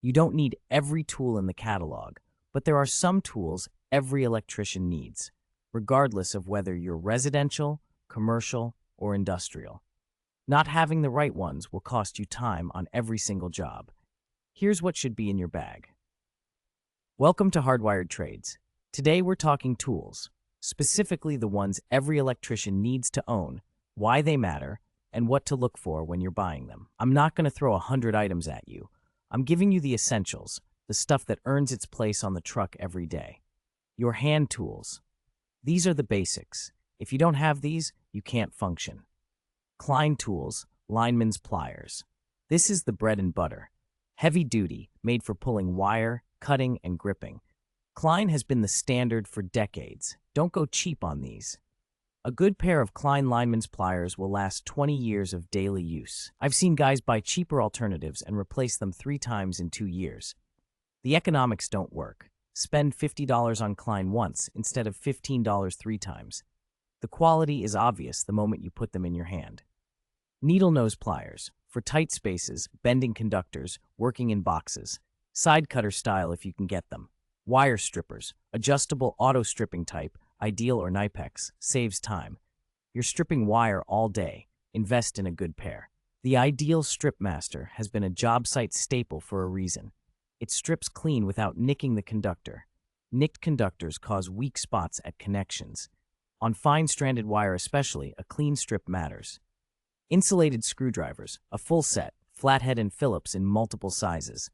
You don't need every tool in the catalog, but there are some tools every electrician needs, regardless of whether you're residential, commercial, or industrial. Not having the right ones will cost you time on every single job. Here's what should be in your bag. Welcome to Hardwired Trades. Today we're talking tools, specifically the ones every electrician needs to own, why they matter, and what to look for when you're buying them. I'm not going to throw 100 items at you. I'm giving you the essentials, the stuff that earns its place on the truck every day. Your hand tools. These are the basics. If you don't have these, you can't function. Klein tools, lineman's pliers. This is the bread and butter. Heavy duty, made for pulling wire, cutting, and gripping. Klein has been the standard for decades. Don't go cheap on these. A good pair of Klein lineman's pliers will last 20 years of daily use. I've seen guys buy cheaper alternatives and replace them 3 times in 2 years. The economics don't work. Spend $50 on Klein once instead of $15 3 times. The quality is obvious the moment you put them in your hand. Needle nose pliers, for tight spaces, bending conductors, working in boxes. Side cutter style if you can get them. Wire strippers, adjustable auto stripping type, Ideal or Nipex, saves time. You're stripping wire all day. Invest in a good pair. The Ideal Strip Master has been a job site staple for a reason. It strips clean without nicking the conductor. Nicked conductors cause weak spots at connections. On fine stranded wire especially, a clean strip matters. Insulated screwdrivers, a full set, flathead and Phillips in multiple sizes.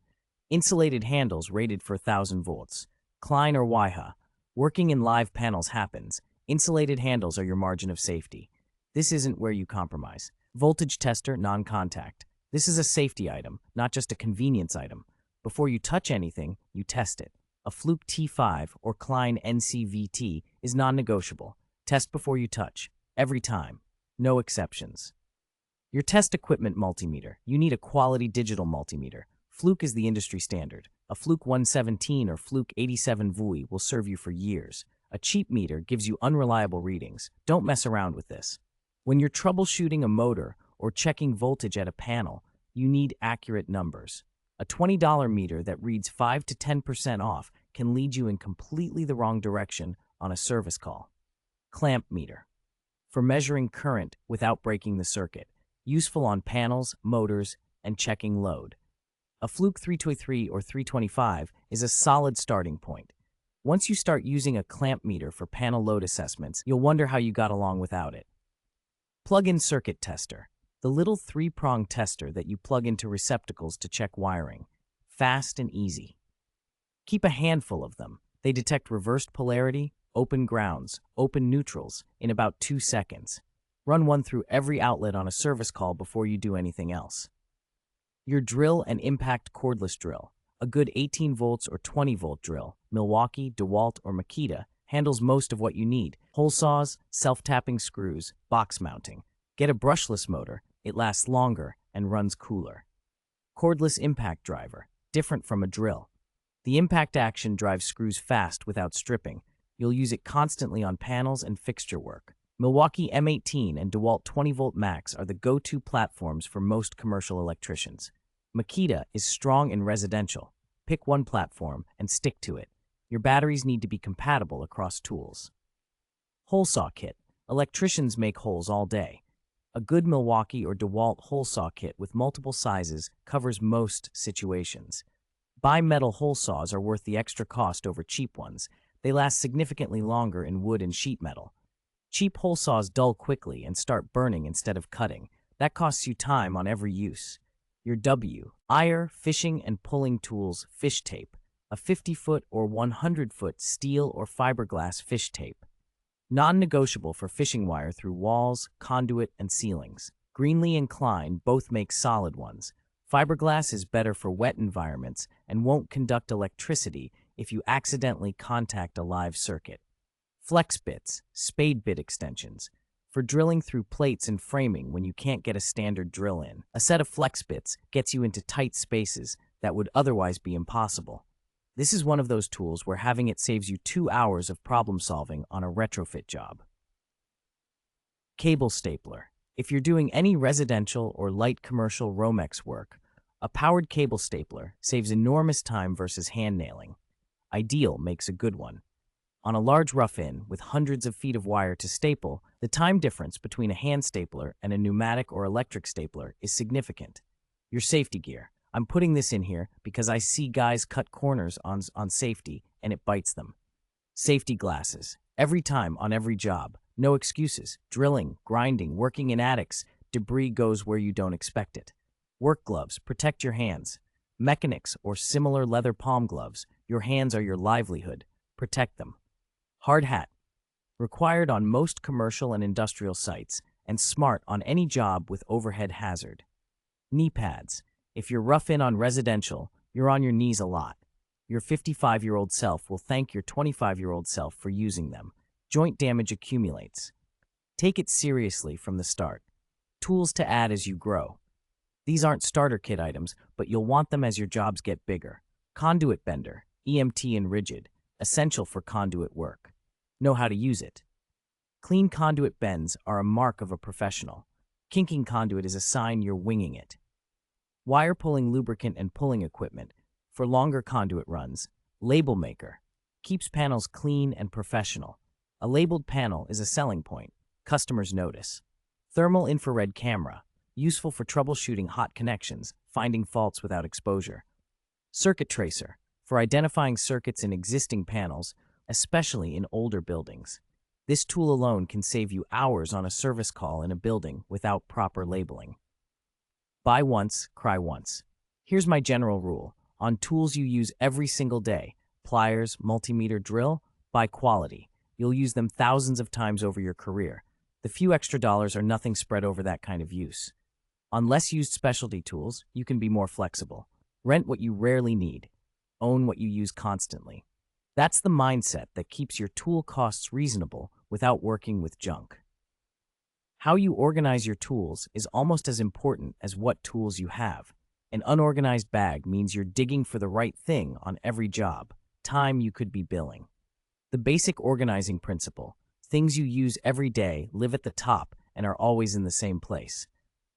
Insulated handles rated for 1000 volts. Klein or Wyha. Working in live panels happens. Insulated handles are your margin of safety. This isn't where you compromise. Voltage tester, non-contact. This is a safety item, not just a convenience item. Before you touch anything, you test it. A Fluke T5 or Klein NCVT is non-negotiable. Test before you touch. Every time. No exceptions. Your test equipment multimeter. You need a quality digital multimeter. Fluke is the industry standard. A Fluke 117 or Fluke 87 VUI will serve you for years. A cheap meter gives you unreliable readings. Don't mess around with this. When you're troubleshooting a motor or checking voltage at a panel, you need accurate numbers. A $20 meter that reads 5 to 10% off can lead you in completely the wrong direction on a service call. Clamp meter. For measuring current without breaking the circuit. Useful on panels, motors, and checking load. A Fluke 323 or 325 is a solid starting point. Once you start using a clamp meter for panel load assessments, you'll wonder how you got along without it. Plug-in circuit tester. The little 3-prong tester that you plug into receptacles to check wiring. Fast and easy. Keep a handful of them. They detect reversed polarity, open grounds, open neutrals in about 2 seconds. Run one through every outlet on a service call before you do anything else. Your drill and impact cordless drill. A good 18 volts or 20 volt drill, Milwaukee, DeWalt, or Makita, handles most of what you need. Hole saws, self-tapping screws, box mounting. Get a brushless motor. It lasts longer and runs cooler. Cordless impact driver, different from a drill. The impact action drives screws fast without stripping. You'll use it constantly on panels and fixture work. Milwaukee M18 and DeWalt 20-volt Max are the go-to platforms for most commercial electricians. Makita is strong in residential. Pick one platform and stick to it. Your batteries need to be compatible across tools. Hole saw kit. Electricians make holes all day. A good Milwaukee or DeWalt hole saw kit with multiple sizes covers most situations. Bi-metal hole saws are worth the extra cost over cheap ones. They last significantly longer in wood and sheet metal. Cheap hole saws dull quickly and start burning instead of cutting. That costs you time on every use. Your wire, fishing and pulling tools, fish tape. A 50-foot or 100-foot steel or fiberglass fish tape. Non-negotiable for fishing wire through walls, conduit, and ceilings. Greenlee and Klein both make solid ones. Fiberglass is better for wet environments and won't conduct electricity if you accidentally contact a live circuit. Flex bits, spade bit extensions. For drilling through plates and framing when you can't get a standard drill in. A set of flex bits gets you into tight spaces that would otherwise be impossible. This is one of those tools where having it saves you 2 hours of problem solving on a retrofit job. Cable stapler. If you're doing any residential or light commercial Romex work, A powered cable stapler saves enormous time versus hand nailing. Ideal makes a good one. On a large rough-in with hundreds of feet of wire to staple, the time difference between a hand stapler and a pneumatic or electric stapler is significant. Your safety gear. I'm putting this in here because I see guys cut corners on safety and it bites them. Safety glasses. Every time on every job. No excuses. Drilling, grinding, working in attics. Debris goes where you don't expect it. Work gloves. Protect your hands. Mechanics or similar leather palm gloves. Your hands are your livelihood. Protect them. Hard hat. Required on most commercial and industrial sites, and smart on any job with overhead hazard. Knee pads. If you're rough in on residential, you're on your knees a lot. Your 55-year-old self will thank your 25-year-old self for using them. Joint damage accumulates. Take it seriously from the start. Tools to add as you grow. These aren't starter kit items, but you'll want them as your jobs get bigger. Conduit bender, EMT and rigid, essential for conduit work. Know how to use it. Clean conduit bends are a mark of a professional. Kinking conduit is a sign you're winging it. Wire pulling lubricant and pulling equipment for longer conduit runs. Label maker keeps panels clean and professional. A labeled panel is a selling point. Customers notice. Thermal infrared camera, useful for troubleshooting hot connections, finding faults without exposure. Circuit tracer, for identifying circuits in existing panels, especially in older buildings. This tool alone can save you hours on a service call in a building without proper labeling. Buy once, cry once. Here's my general rule. On tools you use every single day, pliers, multimeter, drill, buy quality. You'll use them thousands of times over your career. The few extra dollars are nothing spread over that kind of use. On less used specialty tools, you can be more flexible. Rent what you rarely need. Own what you use constantly. That's the mindset that keeps your tool costs reasonable without working with junk. How you organize your tools is almost as important as what tools you have. An unorganized bag means you're digging for the right thing on every job, time you could be billing. The basic organizing principle, things you use every day live at the top and are always in the same place.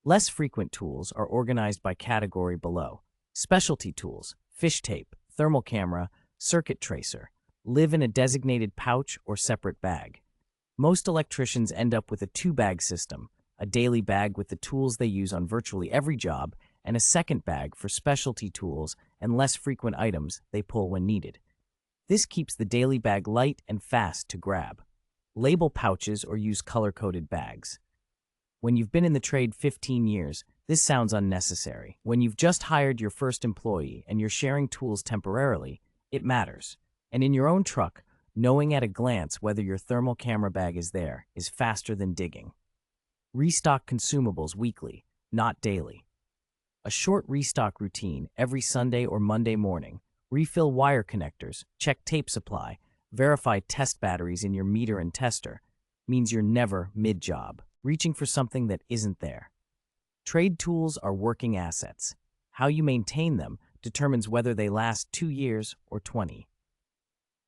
Less frequent tools are organized by category below. Specialty tools, fish tape, thermal camera, circuit tracer, live in a designated pouch or separate bag. Most electricians end up with a two-bag system, a daily bag with the tools they use on virtually every job, and a second bag for specialty tools and less frequent items they pull when needed. This keeps the daily bag light and fast to grab. Label pouches or use color-coded bags. When you've been in the trade 15 years, this sounds unnecessary. When you've just hired your first employee and you're sharing tools temporarily, it matters. And in your own truck, knowing at a glance whether your thermal camera bag is there is faster than digging. Restock consumables weekly, not daily. A short restock routine every Sunday or Monday morning. Refill wire connectors, check tape supply, verify test batteries in your meter and tester means you're never mid-job, reaching for something that isn't there. Trade tools are working assets. How you maintain them determines whether they last 2 years or 20.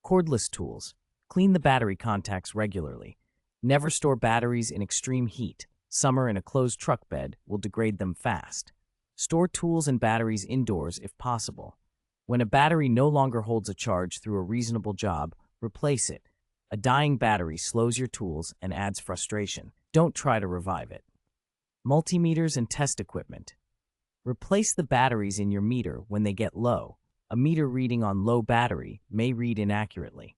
Cordless tools. Clean the battery contacts regularly. Never store batteries in extreme heat. Summer in a closed truck bed will degrade them fast. Store tools and batteries indoors if possible. When a battery no longer holds a charge through a reasonable job, replace it. A dying battery slows your tools and adds frustration. Don't try to revive it. Multimeters and test equipment. Replace the batteries in your meter when they get low. A meter reading on low battery may read inaccurately.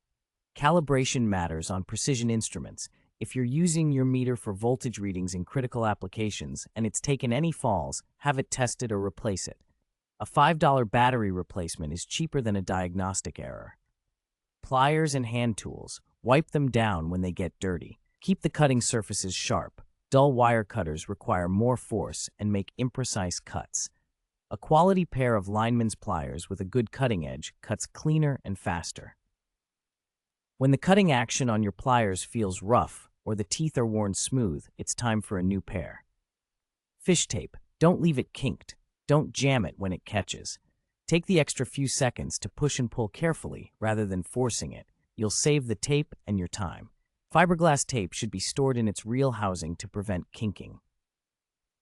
Calibration matters on precision instruments. If you're using your meter for voltage readings in critical applications and it's taken any falls, have it tested or replace it. A $5 battery replacement is cheaper than a diagnostic error. Pliers and hand tools. Wipe them down when they get dirty. Keep the cutting surfaces sharp. Dull wire cutters require more force and make imprecise cuts. A quality pair of lineman's pliers with a good cutting edge cuts cleaner and faster. When the cutting action on your pliers feels rough or the teeth are worn smooth, it's time for a new pair. Fish tape. Don't leave it kinked. Don't jam it when it catches. Take the extra few seconds to push and pull carefully rather than forcing it. You'll save the tape and your time. Fiberglass tape should be stored in its real housing to prevent kinking.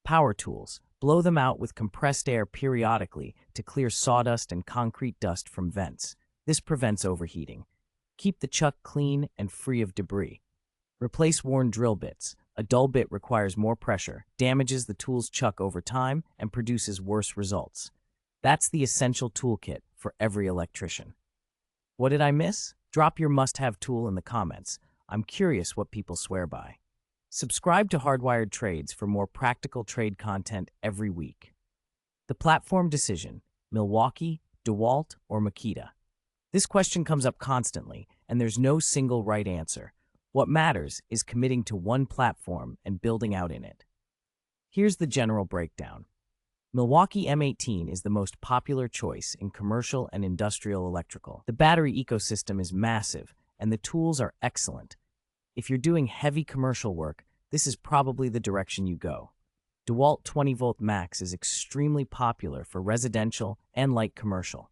Power tools. Blow them out with compressed air periodically to clear sawdust and concrete dust from vents. This prevents overheating. Keep the chuck clean and free of debris. Replace worn drill bits. A dull bit requires more pressure, damages the tool's chuck over time, and produces worse results. That's the essential toolkit for every electrician. What did I miss? Drop your must-have tool in the comments. I'm curious what people swear by. Subscribe to Hardwired Trades for more practical trade content every week. The platform decision: Milwaukee, DeWalt, or Makita? This question comes up constantly, and there's no single right answer. What matters is committing to one platform and building out in it. Here's the general breakdown. Milwaukee M18 is the most popular choice in commercial and industrial electrical. The battery ecosystem is massive, and the tools are excellent. If you're doing heavy commercial work, this is probably the direction you go. DeWalt 20-volt Max is extremely popular for residential and light commercial.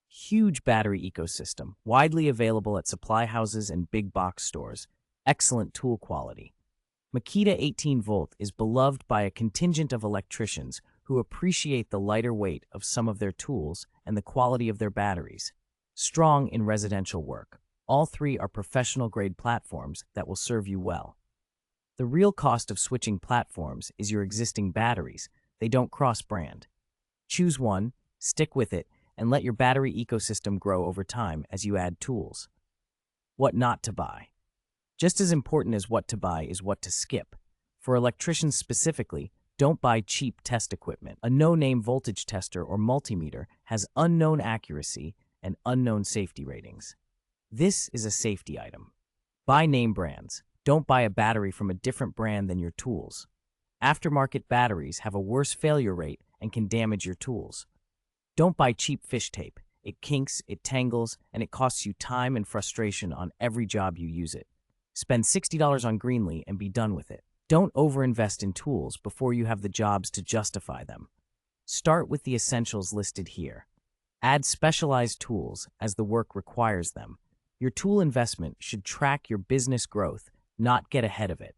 Huge battery ecosystem, widely available at supply houses and big box stores. Excellent tool quality. Makita 18-volt is beloved by a contingent of electricians who appreciate the lighter weight of some of their tools and the quality of their batteries. Strong in residential work. All three are professional-grade platforms that will serve you well. The real cost of switching platforms is your existing batteries. They don't cross-brand. Choose one, stick with it, and let your battery ecosystem grow over time as you add tools. What not to buy. Just as important as what to buy is what to skip. For electricians specifically, don't buy cheap test equipment. A no-name voltage tester or multimeter has unknown accuracy and unknown safety ratings. This is a safety item. Buy name brands. Don't buy a battery from a different brand than your tools. Aftermarket batteries have a worse failure rate and can damage your tools. Don't buy cheap fish tape. It kinks, it tangles, and it costs you time and frustration on every job you use it. Spend $60 on Greenlee and be done with it. Don't overinvest in tools before you have the jobs to justify them. Start with the essentials listed here. Add specialized tools as the work requires them. Your tool investment should track your business growth, not get ahead of it.